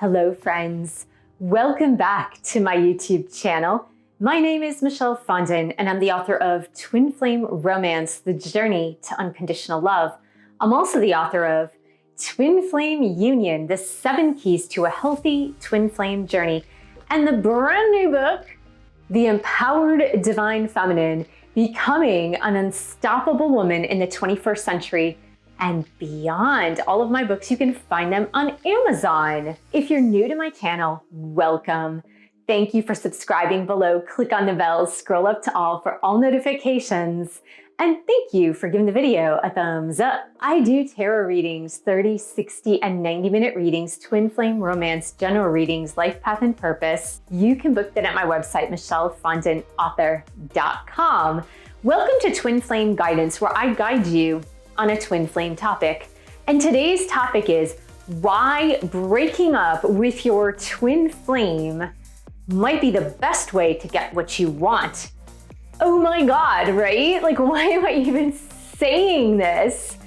Hello friends, welcome back to my YouTube channel. My name is Michelle Fondin and I'm the author of Twin Flame Romance, The Journey to Unconditional Love. I'm also the author of Twin Flame Union, The 7 Keys to a Healthy Twin Flame Journey, and the brand new book, The Empowered Divine Feminine, Becoming an Unstoppable Woman in the 21st Century and Beyond. All of my books, you can find them on Amazon. If you're new to my channel, welcome. Thank you for subscribing below. Click on the bell, scroll up to all for all notifications. And thank you for giving the video a thumbs up. I do tarot readings, 30, 60, and 90-minute readings, twin flame romance, general readings, life path and purpose. You can book that at my website, michellefondinauthor.com. Welcome to Twin Flame Guidance, where I guide you on a twin flame topic. And today's topic is why breaking up with your twin flame might be the best way to get what you want. Oh my God, right? Like, why am I even saying this?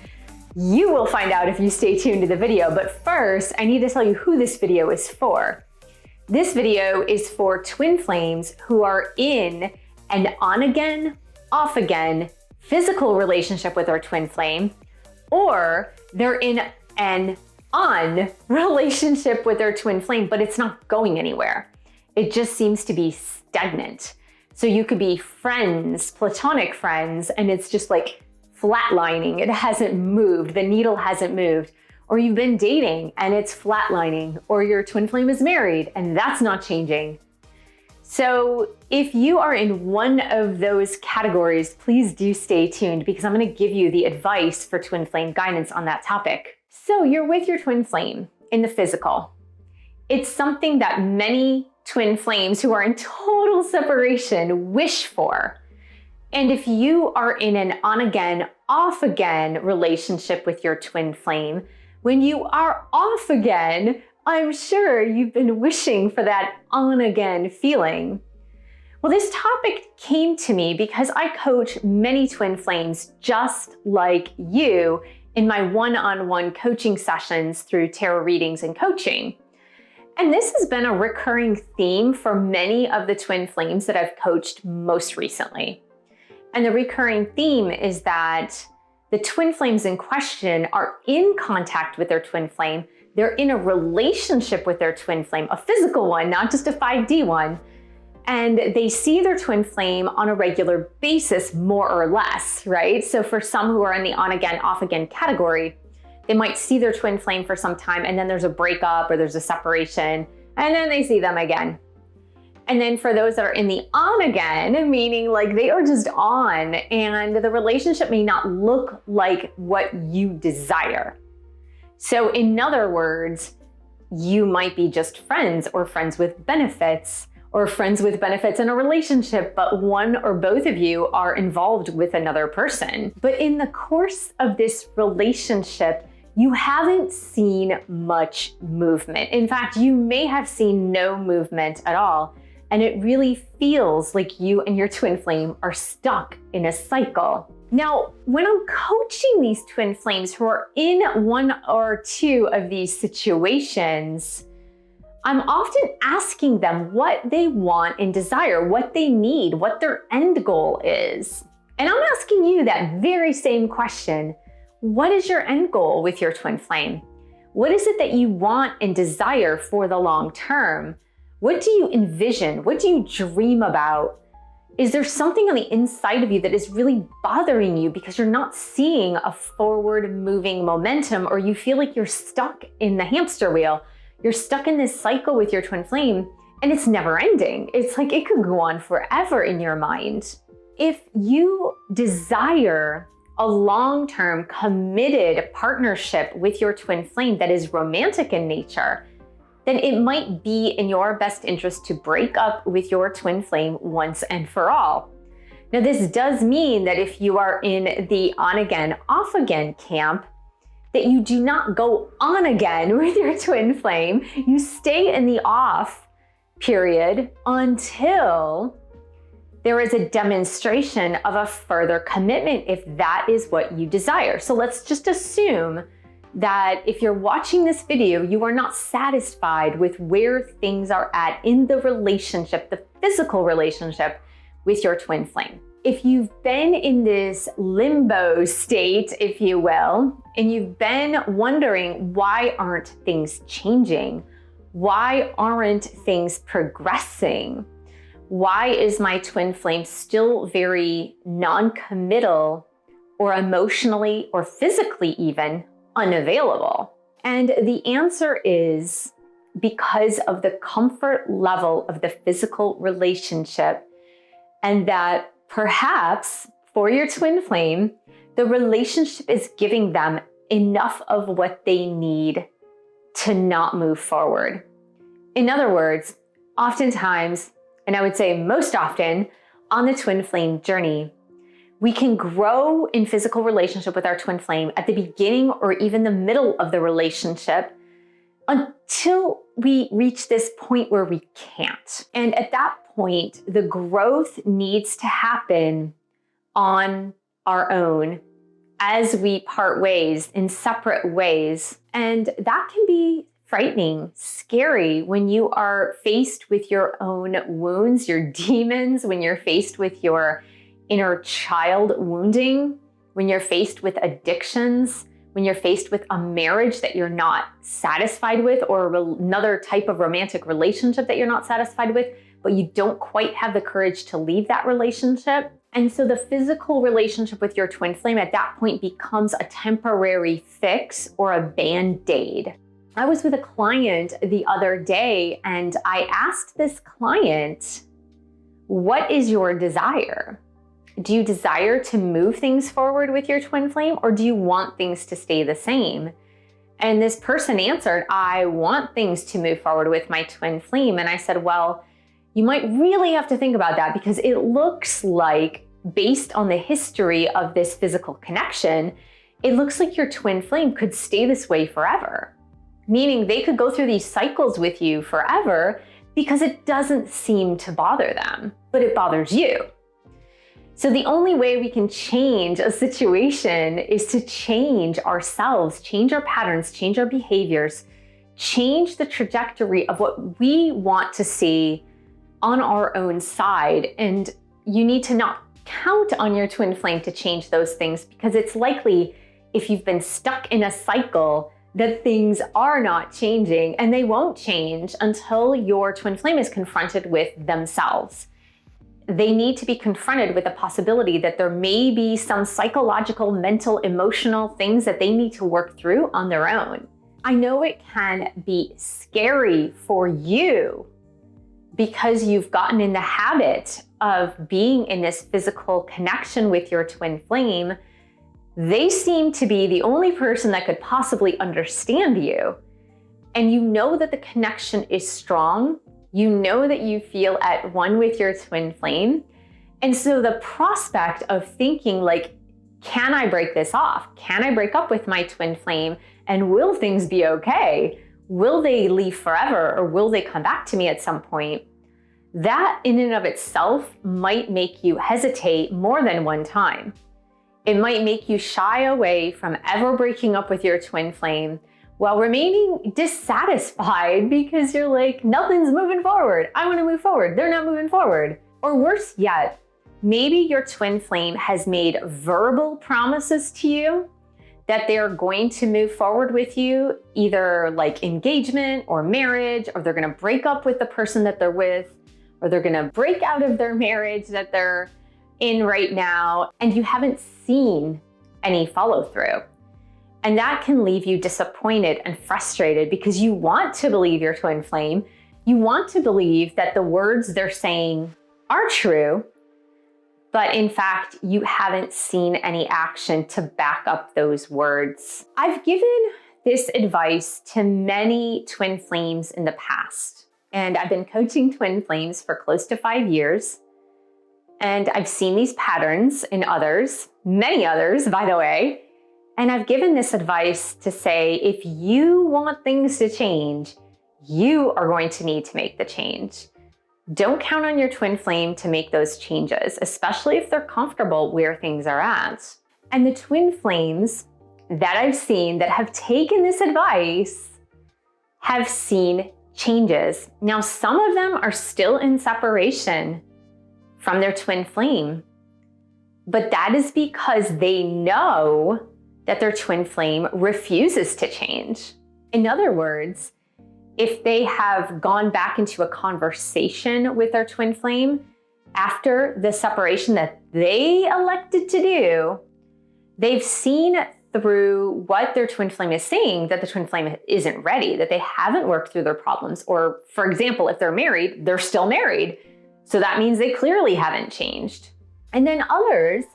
You will find out if you stay tuned to the video. But first, I need to tell you who this video is for. This video is for twin flames who are in an on again, off again physical relationship with our twin flame, or they're in an on relationship with their twin flame, but it's not going anywhere. It just seems to be stagnant. So you could be friends, platonic friends, and it's just like flatlining. It hasn't moved, the needle hasn't moved. Or you've been dating and it's flatlining, or your twin flame is married and that's not changing. So if you are in one of those categories, please do stay tuned because I'm going to give you the advice for twin flame guidance on that topic. So you're with your twin flame in the physical. It's something that many twin flames who are in total separation wish for. And if you are in an on again, off again relationship with your twin flame, when you are off again, I'm sure you've been wishing for that on again feeling. Well, this topic came to me because I coach many twin flames just like you in my one-on-one coaching sessions through tarot readings and coaching. And this has been a recurring theme for many of the twin flames that I've coached most recently. And the recurring theme is that the twin flames in question are in contact with their twin flame. They're in a relationship with their twin flame, a physical one, not just a 5D one. And they see their twin flame on a regular basis, more or less, right? So for some who are in the on again, off again category, they might see their twin flame for some time and then there's a breakup or there's a separation and then they see them again. And then for those that are in the on again, meaning like they are just on and the relationship may not look like what you desire. So in other words, you might be just friends or friends with benefits or friends with benefits in a relationship, but one or both of you are involved with another person. But in the course of this relationship, you haven't seen much movement. In fact, you may have seen no movement at all. And it really feels like you and your twin flame are stuck in a cycle. Now, when I'm coaching these twin flames who are in one or two of these situations, I'm often asking them what they want and desire, what they need, what their end goal is. And I'm asking you that very same question. What is your end goal with your twin flame? What is it that you want and desire for the long term? What do you envision? What do you dream about? Is there something on the inside of you that is really bothering you because you're not seeing a forward moving momentum, or you feel like you're stuck in the hamster wheel? You're stuck in this cycle with your twin flame and it's never ending. It's like it could go on forever in your mind. If you desire a long-term committed partnership with your twin flame that is romantic in nature, then it might be in your best interest to break up with your twin flame once and for all. Now, this does mean that if you are in the on again, off again camp, that you do not go on again with your twin flame. You stay in the off period until there is a demonstration of a further commitment if that is what you desire. So let's just assume that if you're watching this video, you are not satisfied with where things are at in the relationship, the physical relationship with your twin flame. If you've been in this limbo state, if you will, and you've been wondering, why aren't things changing? Why aren't things progressing? Why is my twin flame still very non-committal or emotionally or physically even unavailable? And the answer is because of the comfort level of the physical relationship, and that perhaps for your twin flame, the relationship is giving them enough of what they need to not move forward. In other words, oftentimes, and I would say most often, on the twin flame journey, we can grow in physical relationship with our twin flame at the beginning or even the middle of the relationship until we reach this point where we can't. And at that point, the growth needs to happen on our own as we part ways in separate ways. And that can be frightening, scary when you are faced with your own wounds, your demons, when you're faced with your inner child wounding, when you're faced with addictions, when you're faced with a marriage that you're not satisfied with, or another type of romantic relationship that you're not satisfied with, but you don't quite have the courage to leave that relationship. And so the physical relationship with your twin flame at that point becomes a temporary fix or a band-aid. I was with a client the other day and I asked this client, what is your desire? Do you desire to move things forward with your twin flame, or do you want things to stay the same? And this person answered, I want things to move forward with my twin flame. And I said, well, you might really have to think about that, because it looks like, based on the history of this physical connection, it looks like your twin flame could stay this way forever. Meaning they could go through these cycles with you forever because it doesn't seem to bother them, but it bothers you. So the only way we can change a situation is to change ourselves, change our patterns, change our behaviors, change the trajectory of what we want to see on our own side. And you need to not count on your twin flame to change those things, because it's likely, if you've been stuck in a cycle, that things are not changing, and they won't change until your twin flame is confronted with themselves. They need to be confronted with the possibility that there may be some psychological, mental, emotional things that they need to work through on their own. I know it can be scary for you because you've gotten in the habit of being in this physical connection with your twin flame. They seem to be the only person that could possibly understand you. And you know that the connection is strong. You know that you feel at one with your twin flame. And so the prospect of thinking like, can I break this off? Can I break up with my twin flame? And will things be okay? Will they leave forever, or will they come back to me at some point? That in and of itself might make you hesitate more than one time. It might make you shy away from ever breaking up with your twin flame while remaining dissatisfied because you're like, nothing's moving forward. I want to move forward. They're not moving forward. Or worse yet, maybe your twin flame has made verbal promises to you that they're going to move forward with you, either like engagement or marriage, or they're going to break up with the person that they're with, or they're going to break out of their marriage that they're in right now, and you haven't seen any follow through. And that can leave you disappointed and frustrated because you want to believe your twin flame. You want to believe that the words they're saying are true, but in fact, you haven't seen any action to back up those words. I've given this advice to many twin flames in the past, and I've been coaching twin flames for close to 5 years. And I've seen these patterns in others, many others, by the way. And I've given this advice to say, if you want things to change, you are going to need to make the change. Don't count on your twin flame to make those changes, especially if they're comfortable where things are at. And the twin flames that I've seen that have taken this advice have seen changes. Now, some of them are still in separation from their twin flame, but that is because they know that their twin flame refuses to change. In other words, if they have gone back into a conversation with their twin flame after the separation that they elected to do, they've seen through what their twin flame is saying that the twin flame isn't ready, that they haven't worked through their problems. Or, for example, if they're married, they're still married. So that means they clearly haven't changed. And then others,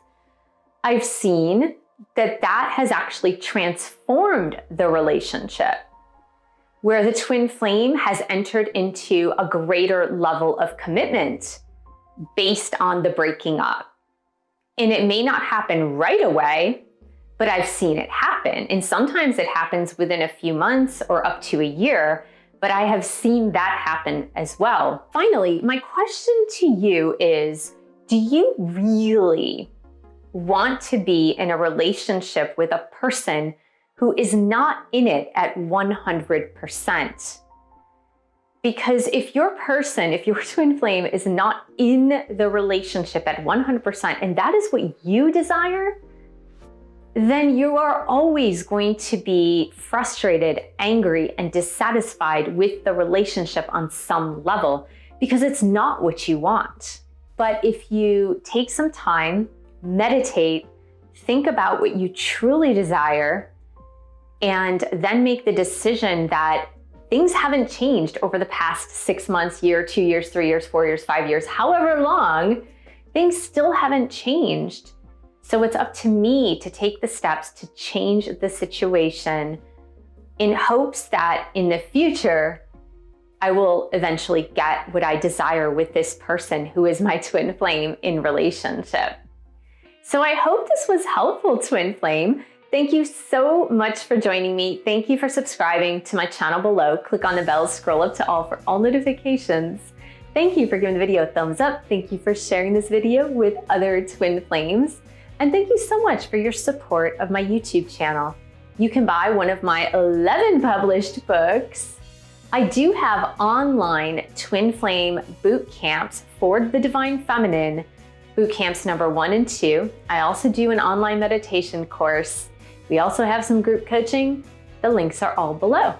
I've seen that has actually transformed the relationship, where the twin flame has entered into a greater level of commitment based on the breaking up. And it may not happen right away, but I've seen it happen. And sometimes it happens within a few months or up to a year, but I have seen that happen as well. Finally, my question to you is, do you really want to be in a relationship with a person who is not in it at 100%? Because if your twin flame is not in the relationship at 100%, and that is what you desire, then you are always going to be frustrated, angry, and dissatisfied with the relationship on some level because it's not what you want. But if you take some time, meditate, think about what you truly desire, and then make the decision that things haven't changed over the past 6 months, year, 2 years, 3 years, 4 years, 5 years, however long, things still haven't changed. So it's up to me to take the steps to change the situation in hopes that in the future, I will eventually get what I desire with this person who is my twin flame in relationship. So I hope this was helpful, twin flame. Thank you so much for joining me. Thank you for subscribing to my channel below. Click on the bell, scroll up to all for all notifications. Thank you for giving the video a thumbs up. Thank you for sharing this video with other twin flames. And thank you so much for your support of my YouTube channel. You can buy one of my 11 published books. I do have online twin flame boot camps for the Divine Feminine, boot camps number 1 and 2. I also do an online meditation course. We also have some group coaching. The links are all below.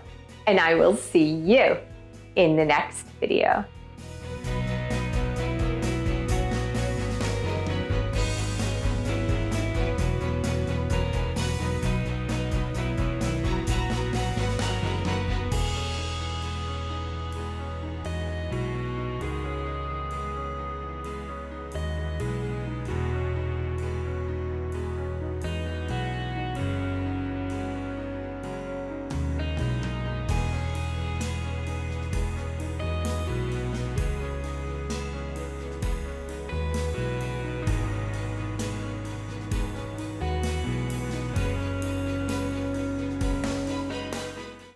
And I will see you in the next video.